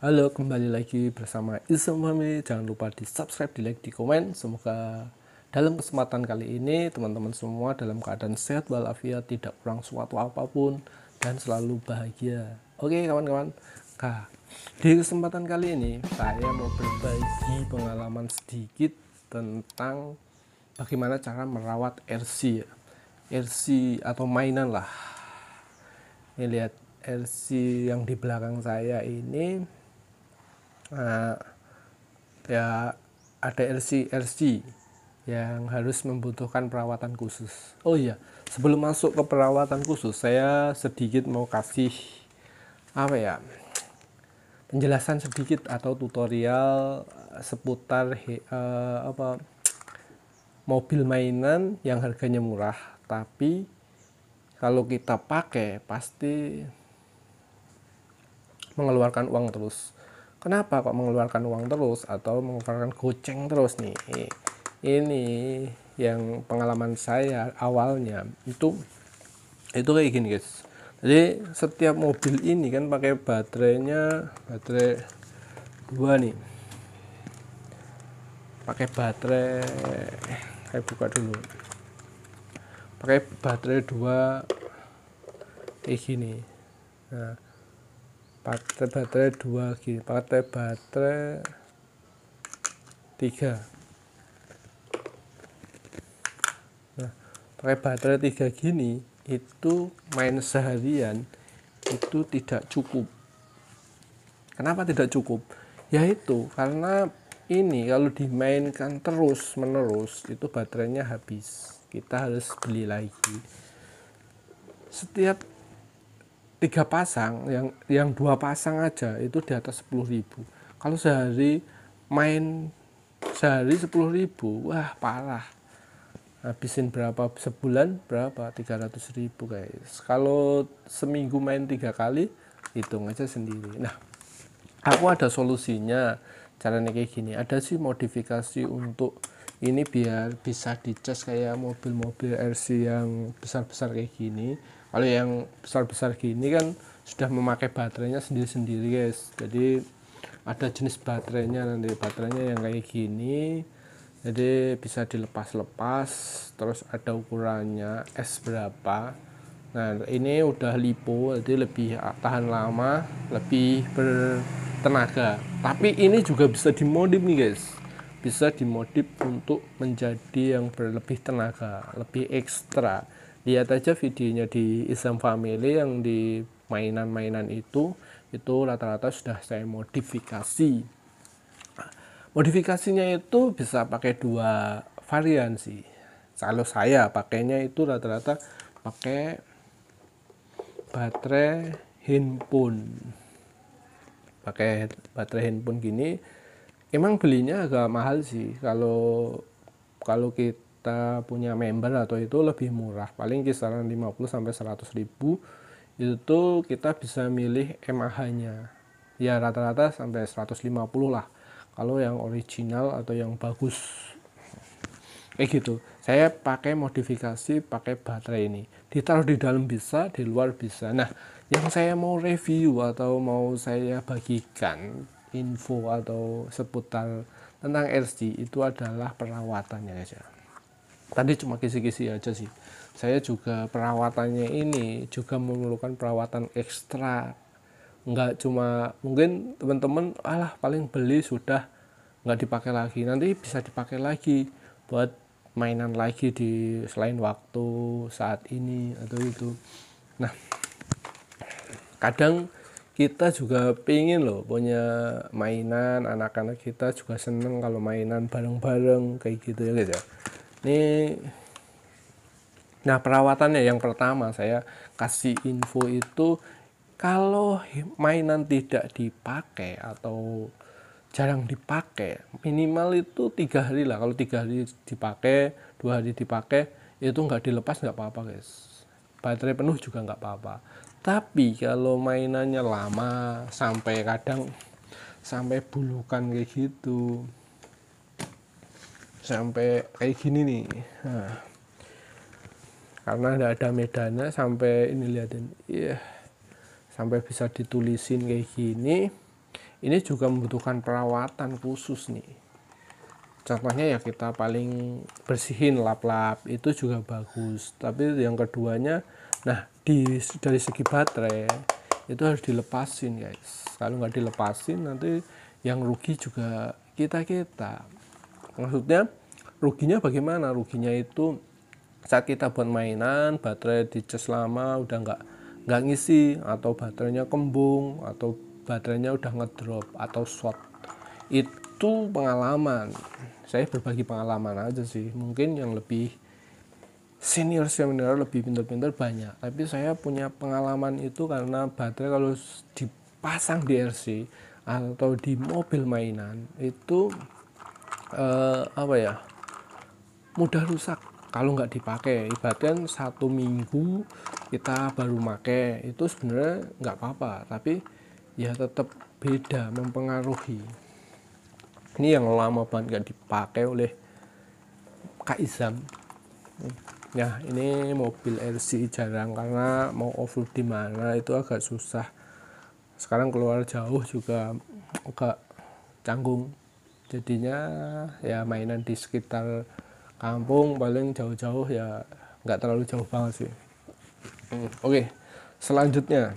Halo, kembali lagi bersama Isam Family. Jangan lupa di subscribe, di like, di komen. Semoga dalam kesempatan kali ini teman-teman semua dalam keadaan sehat walafiat, tidak kurang suatu apapun, dan selalu bahagia. Oke kawan-kawan, di kesempatan kali ini saya mau berbagi pengalaman sedikit tentang bagaimana cara merawat RC, RC atau mainan lah. Ini lihat RC yang di belakang saya ini. Nah, ya ada RC yang harus membutuhkan perawatan khusus. Oh iya, sebelum masuk ke perawatan khusus, saya sedikit mau kasih penjelasan sedikit atau tutorial seputar mobil mainan yang harganya murah, tapi kalau kita pakai pasti mengeluarkan uang terus. Kenapa kok mengeluarkan uang terus atau mengeluarkan goceng terus nih? Ini yang pengalaman saya awalnya itu kayak gini guys. Jadi setiap mobil ini kan pakai baterai 2 nih. Pakai baterai, saya buka dulu. Pakai baterai 2 kayak gini. Nah, baterai 2 gini, pakai baterai 3. Nah, pakai baterai 3 gini itu main seharian itu tidak cukup. Kenapa tidak cukup? Yaitu karena ini kalau dimainkan terus menerus itu baterainya habis. Kita harus beli lagi. Setiap 3 pasang, yang 2 pasang aja itu di atas 10.000. Kalau sehari 10.000, wah parah. Habisin berapa sebulan, berapa 300.000 guys. Kalau seminggu main 3 kali, hitung aja sendiri. Nah, aku ada solusinya. Caranya kayak gini, ada sih modifikasi untuk ini biar bisa dicas kayak mobil-mobil RC yang besar-besar kayak gini. Kalau yang besar-besar gini kan sudah memakai baterainya sendiri-sendiri guys. Jadi ada jenis baterainya, nanti baterainya yang kayak gini, jadi bisa dilepas-lepas, terus ada ukurannya S berapa. Nah ini udah lipo, jadi lebih tahan lama, lebih bertenaga. Tapi ini juga bisa dimodif nih guys, bisa dimodif untuk menjadi yang berlebih tenaga, lebih ekstra. Lihat aja videonya di Isam Family yang di mainan-mainan itu rata-rata sudah saya modifikasi. Modifikasinya itu bisa pakai 2 varian sih. Kalau saya pakainya itu rata-rata pakai baterai handphone. Pakai baterai handphone gini, emang belinya agak mahal sih. Kalau kita punya member atau itu lebih murah, paling kisaran 50-100 ribu. Itu kita bisa milih MAH-nya. Ya rata-rata sampai 150 lah. Kalau yang original atau yang bagus kayak gitu, saya pakai modifikasi, pakai baterai ini ditaruh di dalam bisa, di luar bisa. Nah yang saya mau review atau mau saya bagikan info atau seputar tentang RC itu adalah perawatannya guys ya. Tadi cuma kisi-kisi aja sih, saya juga perawatannya ini juga memerlukan perawatan ekstra. Nggak cuma mungkin teman-teman paling beli sudah nggak dipakai lagi, nanti bisa dipakai lagi buat mainan lagi di selain waktu saat ini atau itu. Nah kadang kita juga pengen loh punya mainan, anak-anak kita juga seneng kalau mainan bareng-bareng kayak gitu ya guys ya. Nah perawatannya yang pertama saya kasih info itu, kalau mainan tidak dipakai atau jarang dipakai, minimal itu 3 hari lah. Kalau 3 hari dipakai, 2 hari dipakai, itu nggak dilepas nggak apa-apa guys. Baterai penuh juga nggak apa-apa. Tapi kalau mainannya lama, sampai kadang sampai bulukan kayak gitu, sampai kayak gini nih. Nah, karena nggak ada medannya sampai ini liatin, sampai bisa ditulisin kayak gini, ini juga membutuhkan perawatan khusus nih. Contohnya ya kita paling bersihin lap-lap itu juga bagus. Tapi yang keduanya, nah dari segi baterai itu harus dilepasin guys. Kalau nggak dilepasin nanti yang rugi juga kita. Maksudnya ruginya bagaimana? Ruginya itu saat kita buat mainan, baterai dicas lama udah nggak ngisi, atau baterainya kembung, atau baterainya udah ngedrop atau short. Itu pengalaman, saya berbagi pengalaman aja sih. Mungkin yang lebih senior lebih pintar-pintar banyak, tapi saya punya pengalaman itu karena baterai kalau dipasang di RC atau di mobil mainan itu apa ya, mudah rusak kalau nggak dipakai. Ibaratnya 1 minggu kita baru pakai itu sebenarnya nggak apa-apa, tapi ya tetap beda, mempengaruhi. Ini yang lama banget nggak dipakai oleh Kak Izam. Ya ini mobil RC jarang karena mau off-road di mana itu agak susah. Sekarang keluar jauh juga agak canggung. Jadinya ya mainan di sekitar kampung, paling jauh-jauh ya nggak terlalu jauh banget sih. Oke, selanjutnya,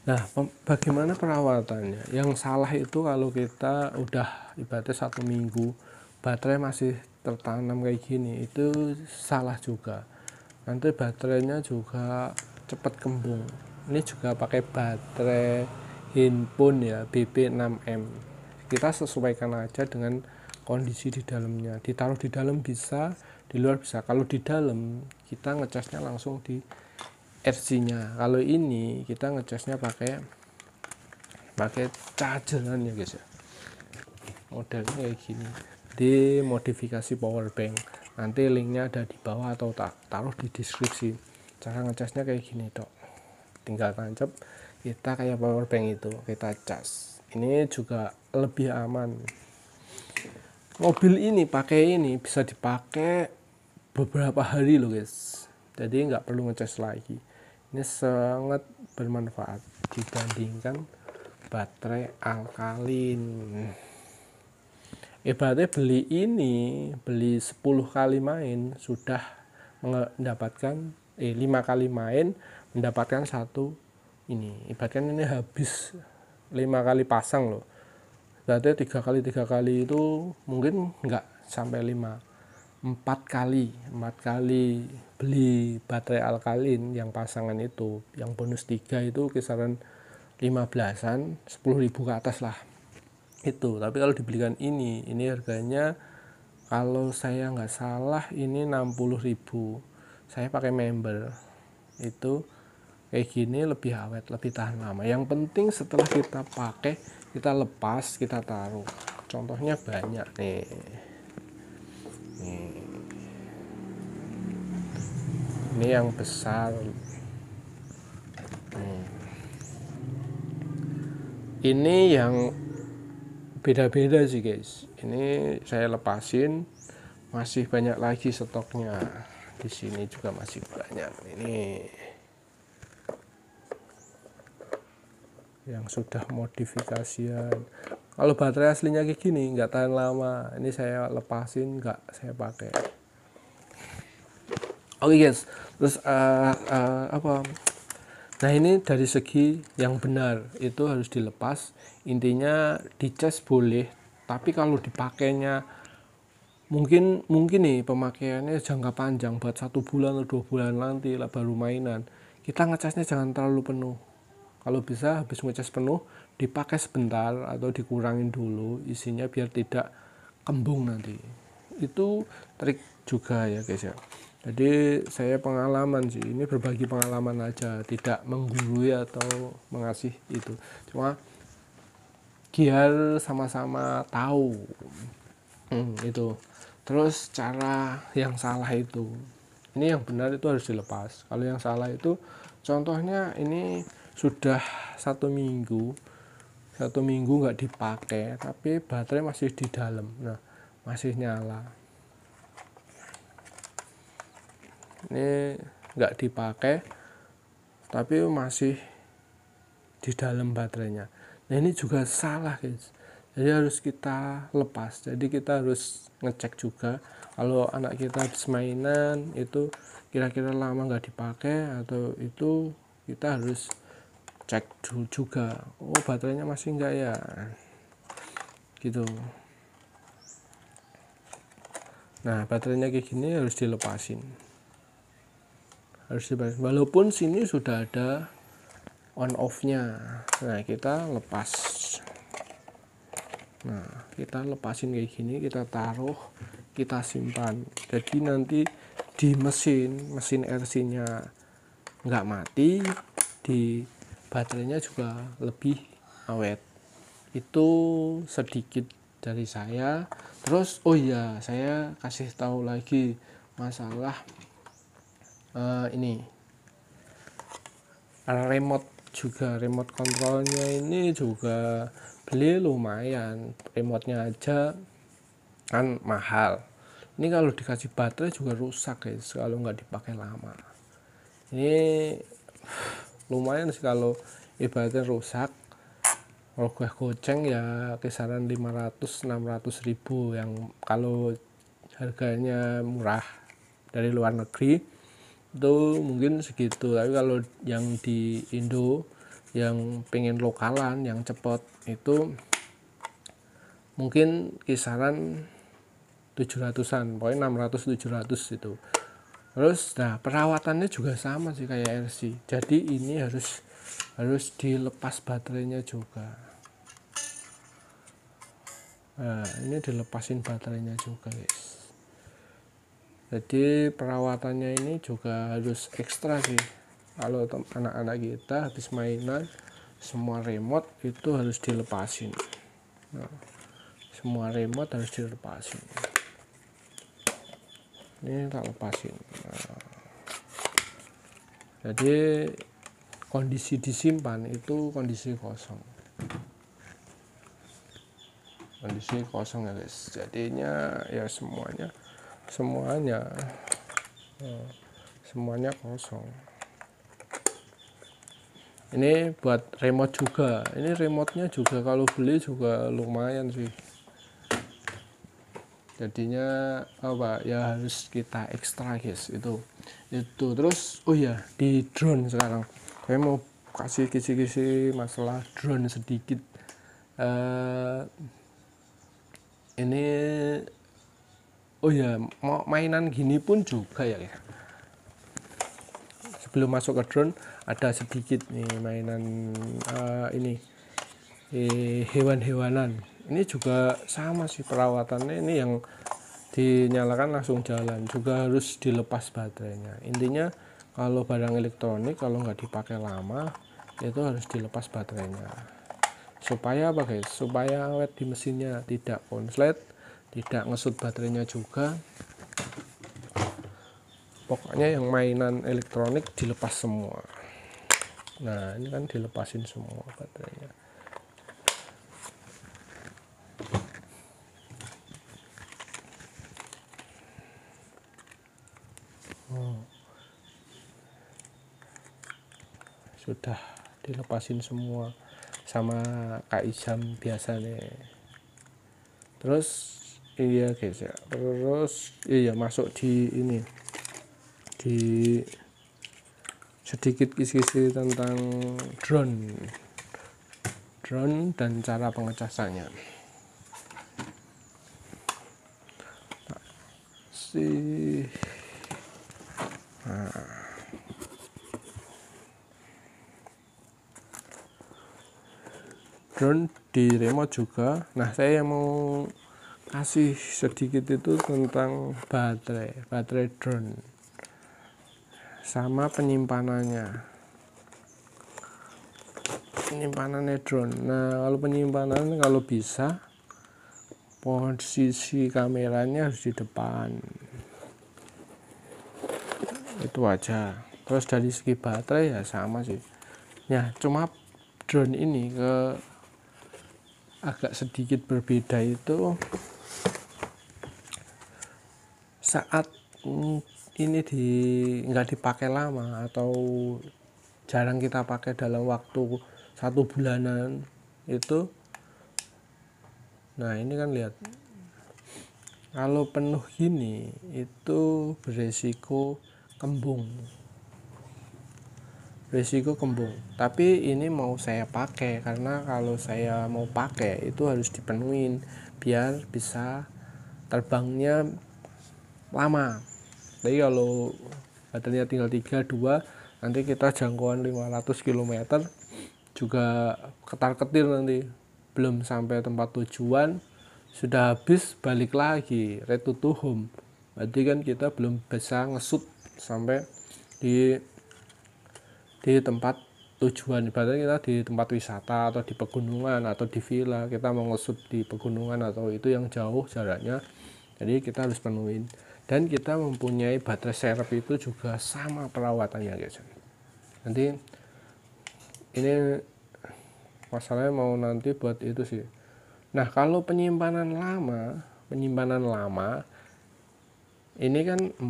nah bagaimana perawatannya? Yang salah itu kalau kita udah ibaratnya 1 minggu baterai masih tertanam kayak gini, itu salah juga. Nanti baterainya juga cepat kembung. Ini juga pakai baterai handphone ya, BP6M. Kita sesuaikan aja dengan kondisi di dalamnya. Ditaruh di dalam bisa, di luar bisa. Kalau di dalam kita ngecasnya langsung di RC-nya. Kalau ini kita ngecasnya pakai chargeran ya guys ya. Modelnya kayak gini. Di modifikasi power bank. Nanti linknya ada di bawah atau taruh di deskripsi. Cara ngecasnya kayak gini dok. Tinggal tancap, kita kayak power bank itu kita cas. Ini juga lebih aman. Mobil ini pakai ini bisa dipakai beberapa hari loh guys. Jadi nggak perlu ngecas lagi. Ini sangat bermanfaat dibandingkan baterai alkalin. Ibaratnya beli 10 kali main sudah mendapatkan 5 kali main mendapatkan satu ini. Ibaratnya ini habis 5 kali pasang loh. Berarti 3 kali itu mungkin nggak sampai 5, 4 kali beli baterai alkalin yang pasangan itu, yang bonus 3 itu kisaran 15-an, 10.000 ke atas lah itu. Tapi kalau dibelikan ini harganya kalau saya nggak salah ini 60.000. Saya pakai member itu kayak gini, lebih awet, lebih tahan lama. Yang penting setelah kita pakai kita lepas, kita taruh. Contohnya banyak nih. Ini yang besar. Ini yang beda-beda sih guys. Ini saya lepasin, masih banyak lagi stoknya. Di sini juga masih banyak. Ini yang sudah modifikasian. Kalau baterai aslinya kayak gini nggak tahan lama. Ini saya lepasin, nggak saya pakai. Oke guys, terus apa? Nah ini dari segi yang benar itu harus dilepas. Intinya dicas boleh, tapi kalau dipakainya mungkin nih pemakaiannya jangka panjang buat 1 bulan atau 2 bulan nanti lah baru mainan. Kita ngecasnya jangan terlalu penuh. Kalau bisa habis ngecas penuh dipakai sebentar atau dikurangin dulu isinya biar tidak kembung nanti. Itu trik juga ya guys ya. Jadi saya pengalaman sih, ini berbagi pengalaman aja, tidak menggurui atau mengasih itu. Cuma biar sama-sama tahu itu. Terus cara yang salah itu, ini yang benar itu harus dilepas. Kalau yang salah itu contohnya ini sudah 1 minggu nggak dipakai tapi baterai masih di dalam, nah masih nyala. Ini nggak dipakai tapi masih di dalam baterainya. Nah ini juga salah guys, jadi harus kita lepas. Jadi kita harus ngecek juga kalau anak kita habis mainan itu kira-kira lama nggak dipakai atau itu, kita harus cek dulu juga, oh baterainya masih enggak ya gitu. Nah baterainya kayak gini harus dilepasin, walaupun sini sudah ada on off nya. Nah kita lepas, nah kita lepasin kayak gini, kita taruh, kita simpan. Jadi nanti di mesin RC nya nggak mati, di baterainya juga lebih awet. Itu sedikit dari saya. Terus oh iya, saya kasih tahu lagi masalah ini remote juga. Remote kontrolnya ini juga beli lumayan, remote-nya aja kan mahal. Ini kalau dikasih baterai juga rusak guys kalau nggak dipakai lama. Ini lumayan sih kalau ibaratnya rusak. Kalau gue goceng ya kisaran 500-600 ribu, yang kalau harganya murah dari luar negeri itu mungkin segitu. Tapi kalau yang di Indo yang pengen lokalan yang cepet itu mungkin kisaran 700-an, pokoknya 600-700 itu. Terus nah perawatannya juga sama sih kayak RC. Jadi ini harus dilepas baterainya juga. Nah ini dilepasin baterainya juga guys. Jadi perawatannya ini juga harus ekstra sih. Kalau anak-anak kita habis mainan, semua remote itu harus dilepasin. Nah, semua remote harus dilepasin. Ini tak lepasin. Nah, jadi kondisi disimpan itu kondisi kosong. Kondisi kosong ya guys, jadinya ya semuanya kosong. Ini buat remote juga, ini remote-nya juga kalau beli juga lumayan sih, jadinya apa ya harus kita ekstra guys. Itu terus oh ya, di drone sekarang saya mau kasih kisi-kisi masalah drone sedikit. Ini oh ya, mau mainan gini pun juga ya. Sebelum masuk ke drone ada sedikit nih mainan ini hewan-hewanan. Ini juga sama sih perawatannya, ini yang dinyalakan langsung jalan, juga harus dilepas baterainya. Intinya kalau barang elektronik kalau nggak dipakai lama itu harus dilepas baterainya. Supaya apa guys? Supaya awet di mesinnya, tidak konslet, tidak ngesut baterainya juga. Pokoknya yang mainan elektronik dilepas semua. Nah ini kan dilepasin semua baterainya. Sudah dilepasin semua sama KI jam biasa nih. Terus iya guys ya, terus iya masuk di ini, di sedikit kisi-kisi tentang drone dan cara pengecasannya. Drone di remote juga. Nah saya mau kasih sedikit itu tentang baterai drone sama penyimpanannya drone. Nah kalau penyimpanan, kalau bisa posisi kameranya harus di depan, itu aja. Terus dari segi baterai ya sama sih ya, cuma drone ini agak sedikit berbeda itu saat ini nggak dipakai lama atau jarang kita pakai dalam waktu 1 bulanan itu. Nah ini kan lihat, kalau penuh gini itu beresiko kembung, tapi ini mau saya pakai karena kalau saya mau pakai itu harus dipenuhin biar bisa terbangnya lama. Jadi kalau baterainya tinggal 3-2, nanti kita jangkauan 500 km juga ketar-ketir, nanti belum sampai tempat tujuan sudah habis balik lagi return to home. Berarti kan kita belum bisa ngesut sampai di tempat tujuan. Ibaratnya kita di tempat wisata atau di pegunungan atau di villa, kita mau ngesut di pegunungan atau itu yang jauh jaraknya, jadi kita harus penuhin. Dan kita mempunyai baterai serep itu juga sama perawatannya guys. Nanti ini masalahnya mau nanti buat itu sih. Nah kalau penyimpanan lama ini kan 4,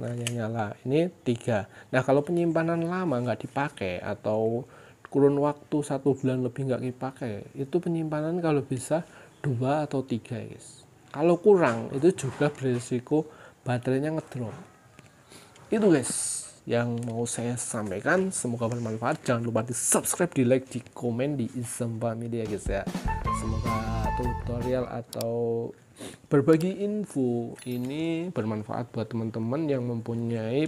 nah yang nyala ini 3. Nah kalau penyimpanan lama nggak dipakai atau kurun waktu 1 bulan lebih nggak dipakai, itu penyimpanan kalau bisa 2 atau 3 guys. Kalau kurang itu juga berisiko baterainya ngedrop. Itu guys yang mau saya sampaikan, semoga bermanfaat. Jangan lupa di subscribe, di like, di komen di Izamba Media guys ya. Semoga tutorial atau berbagi info ini bermanfaat buat teman-teman yang mempunyai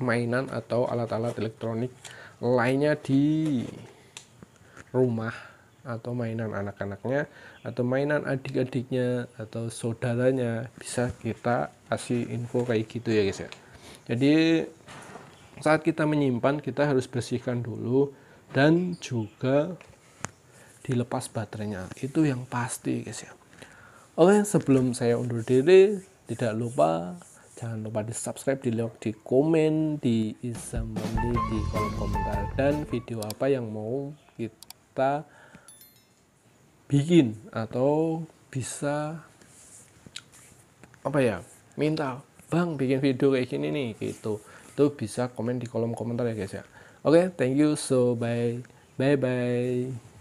mainan atau alat-alat elektronik lainnya di rumah, atau mainan anak-anaknya atau mainan adik-adiknya atau saudaranya, bisa kita kasih info kayak gitu ya guys ya. Jadi saat kita menyimpan kita harus bersihkan dulu dan juga dilepas baterainya, itu yang pasti guys ya. Oke, sebelum saya undur diri, tidak lupa jangan lupa di subscribe, di like, di komen di Izamandi di kolom komentar, dan video apa yang mau kita bikin atau bisa apa ya, minta bang bikin video kayak gini nih gitu, itu bisa komen di kolom komentar ya guys ya. Oke, thank you, so bye bye.